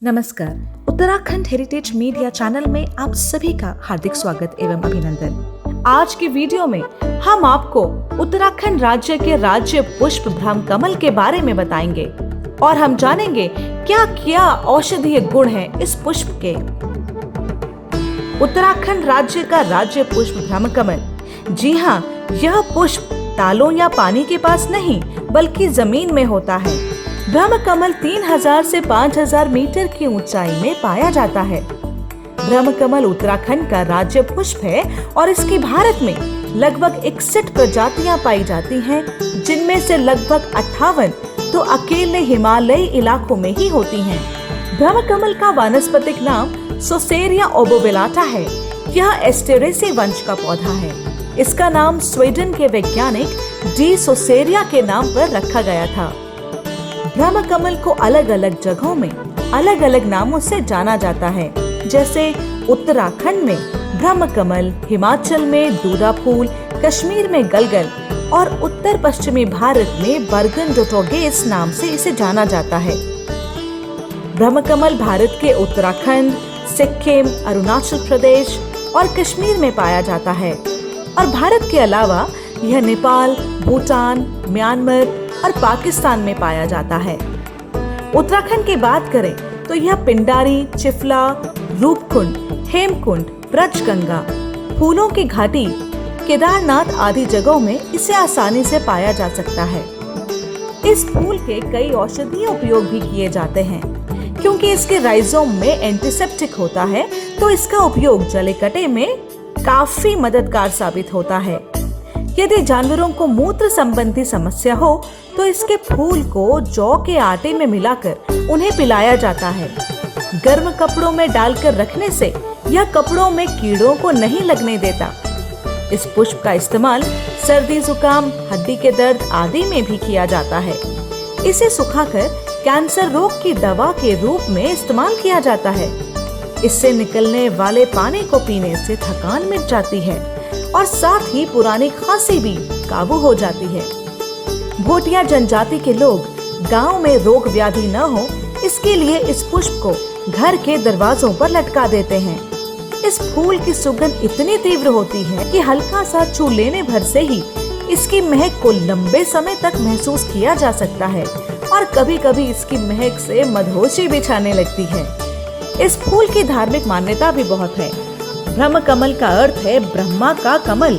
नमस्कार। Uttarakhand heritage media channel में आप सभी का हार्दिक स्वागत एवं अभिनंदन। आज की वीडियो में हम आपको उत्तराखंड राज्य के राज्य पुष्प ब्रह्मकमल के बारे में बताएंगे और हम जानेंगे क्या क्या औषधीय गुण हैं इस पुष्प के। उत्तराखंड राज्य का राज्य पुष्प ब्रह्मकमल। जी हाँ, यह पुष्प तालों या पानी के पास नहीं बल्कि जमीन में होता है। ब्रह्मकमल 3000 से 5000 मीटर की ऊंचाई में पाया जाता है। ब्रह्मकमल उत्तराखंड का राज्य पुष्प है और इसकी भारत में लगभग 61 प्रजातियां पाई जाती हैं, जिनमें से लगभग 58 तो अकेले हिमालयी इलाकों में ही होती हैं। ब्रह्मकमल का वानस्पतिक नाम सोसेरिया ओबोवेलाटा है। यह एस्टेरेसी वंश का पौधा है। इसका नाम स्वीडन के वैज्ञानिक डी सोसेरिया के नाम पर रखा गया था। ब्रह्मकमल को अलग अलग जगहों में अलग अलग नामों से जाना जाता है, जैसे उत्तराखंड में ब्रह्मकमल, हिमाचल में दूधा फूल, कश्मीर में गलगल और उत्तर पश्चिमी भारत में बर्गन डोटोगेस नाम से इसे जाना जाता है। ब्रह्मकमल भारत के उत्तराखंड, सिक्किम, अरुणाचल प्रदेश और कश्मीर में पाया जाता है और भारत के अलावा यह नेपाल, भूटान, म्यांमार और पाकिस्तान में पाया जाता है। उत्तराखंड की बात करें तो यह पिंडारी, चिफला, रूपकुंड, हेमकुंड, ब्रजगंगा, फूलों की घाटी, केदारनाथ आदि जगहों में इसे आसानी से पाया जा सकता है। इस फूल के कई औषधीय उपयोग भी किए जाते हैं। क्योंकि इसके राइजोम में एंटीसेप्टिक होता है, तो इसका उपयोग जलेकटे में काफी मददगार साबित होता है। यदि जानवरों को मूत्र संबंधी समस्या हो तो इसके फूल को जौ के आटे में मिलाकर उन्हें पिलाया जाता है। गर्म कपड़ों में डालकर रखने से यह कपड़ों में कीड़ों को नहीं लगने देता। इस पुष्प का इस्तेमाल सर्दी, जुकाम, हड्डी के दर्द आदि में भी किया जाता है। इसे सुखाकर कैंसर रोग की दवा के रूप में इस्तेमाल किया जाता है। इससे निकलने वाले पानी को पीने से थकान मिट जाती है और साथ ही पुरानी खांसी भी काबू हो जाती है। भोटिया जनजाति के लोग गांव में रोग व्याधि न हो, इसके लिए इस पुष्प को घर के दरवाजों पर लटका देते हैं। इस फूल की सुगंध इतनी तीव्र होती है कि हल्का सा छू लेने भर से ही इसकी महक को लंबे समय तक महसूस किया जा सकता है और कभी कभी इसकी महक से मदहोशी भी छाने लगती है। इस फूल की धार्मिक मान्यता भी बहुत है। ब्रह्मकमल का अर्थ है ब्रह्मा का कमल।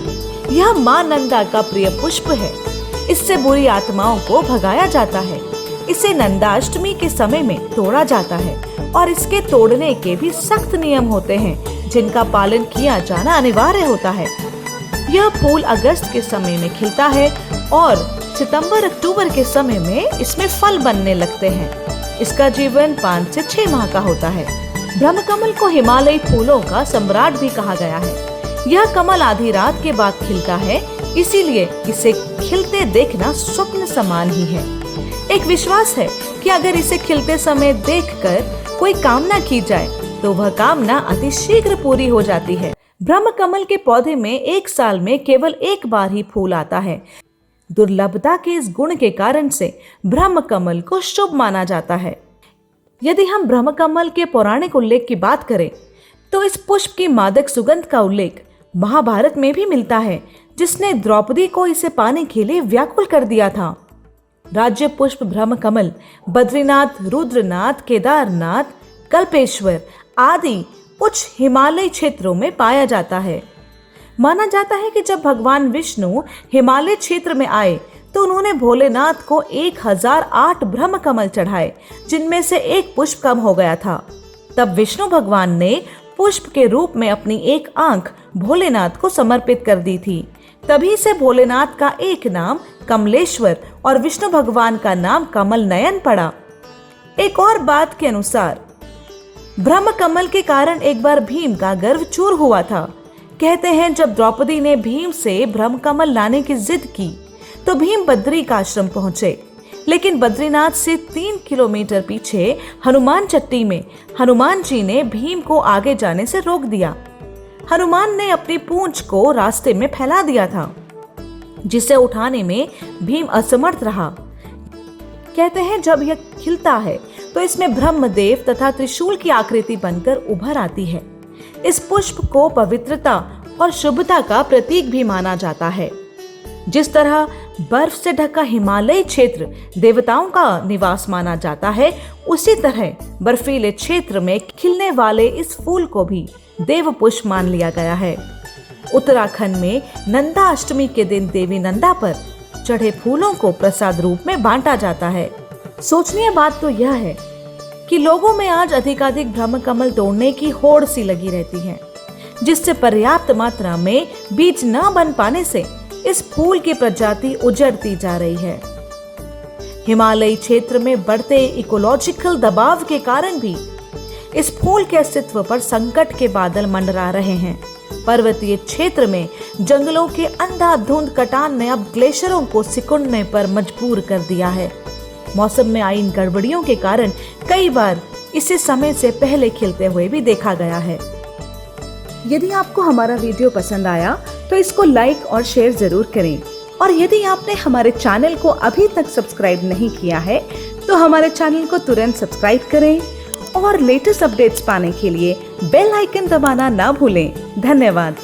यह मां नंदा का प्रिय पुष्प है। इससे बुरी आत्माओं को भगाया जाता है। इसे नंदाष्टमी के समय में तोड़ा जाता है और इसके तोड़ने के भी सख्त नियम होते हैं, जिनका पालन किया जाना अनिवार्य होता है। यह फूल अगस्त के समय में खिलता है और सितंबर अक्टूबर के समय में इसमें फल बनने लगते हैं। इसका जीवन 5 से 6 माह का होता है। ब्रह्मकमल को हिमालयी फूलों का सम्राट भी कहा गया है। यह कमल आधी रात के बाद खिलता है, इसीलिए इसे खिलते देखना स्वप्न समान ही है। एक विश्वास है कि अगर इसे खिलते समय देखकर कोई कामना की जाए तो वह कामना अति शीघ्र पूरी हो जाती है। ब्रह्मकमल के पौधे में एक साल में केवल एक बार ही फूल आता है। दुर्लभता के इस गुण के कारण से ब्रह्मकमल को शुभ माना जाता है। यदि हम ब्रह्मकमल के पौराणिक उल्लेख की बात करें तो इस पुष्प की मादक सुगंध का उल्लेख महाभारत में भी मिलता है, जिसने द्रौपदी को इसे पाने के लिए व्याकुल कर दिया था। राज्य पुष्प ब्रह्मकमल बद्रीनाथ, रुद्रनाथ, केदारनाथ, कल्पेश्वर आदि उच्च हिमालय क्षेत्रों में पाया जाता है। माना जाता है कि जब भगवान विष्णु हिमालय क्षेत्र में आए तो उन्होंने भोलेनाथ को 1008 ब्रह्मकमल चढ़ाए, जिनमें से एक पुष्प कम हो गया था। तब विष्णु भगवान ने पुष्प के रूप में अपनी एक आंख भोलेनाथ को समर्पित कर दी थी। तभी से भोलेनाथ का एक नाम कमलेश्वर और विष्णु भगवान का नाम कमल नयन पड़ा। एक और बात के अनुसार ब्रह्मकमल के कारण एक बार भीम का गर्व चूर हुआ था। कहते हैं जब द्रौपदी ने भीम से ब्रह्मकमल लाने की जिद की तो भीम बद्री का आश्रम पहुंचे, लेकिन बद्रीनाथ से 3 किलोमीटर पीछे हनुमान चट्टी में हनुमान जी ने भीम को आगे जाने से रोक दिया। हनुमान ने अपनी पूंछ को रास्ते में फैला दिया था, जिसे उठाने में भीम असमर्थ रहा। कहते हैं जब यह खिलता है तो इसमें ब्रह्मदेव तथा त्रिशूल की आकृति बनकर उभर आती है। इस पुष्प को पवित्रता और शुभता का प्रतीक भी माना जाता है। जिस तरह बर्फ से ढका हिमालयी क्षेत्र देवताओं का निवास माना जाता है, उसी तरह बर्फीले क्षेत्र में खिलने वाले इस फूल को भी देव पुष्प मान लिया गया है। उत्तराखंड में नंदा अष्टमी के दिन देवी नंदा पर चढ़े फूलों को प्रसाद रूप में बांटा जाता है। सोचनीय बात तो यह है कि लोगों में आज अधिकाधिक ब्रह्मकमल तोड़ने की होड़ सी लगी रहती है, जिससे पर्याप्त मात्रा में बीज न बन पाने से इस फूल की प्रजाति उजड़ती जा रही है। हिमालयी क्षेत्र में बढ़ते इकोलॉजिकल दबाव के कारण भी इस फूल के अस्तित्व पर संकट के बादल मंडरा रहे हैं। पर्वतीय क्षेत्र में जंगलों के अंधाधुंध कटान ने अब ग्लेशियरों को सिकुड़ने पर मजबूर कर दिया है। मौसम में आई इन गड़बड़ियों के कारण कई बार इसे समय से पहले खिलते हुए भी देखा गया है। यदि आपको हमारा वीडियो पसंद आया तो इसको लाइक और शेयर जरूर करें, और यदि आपने हमारे चैनल को अभी तक सब्सक्राइब नहीं किया है तो हमारे चैनल को तुरंत सब्सक्राइब करें और लेटेस्ट अपडेट्स पाने के लिए बेल आइकन दबाना ना भूलें। धन्यवाद।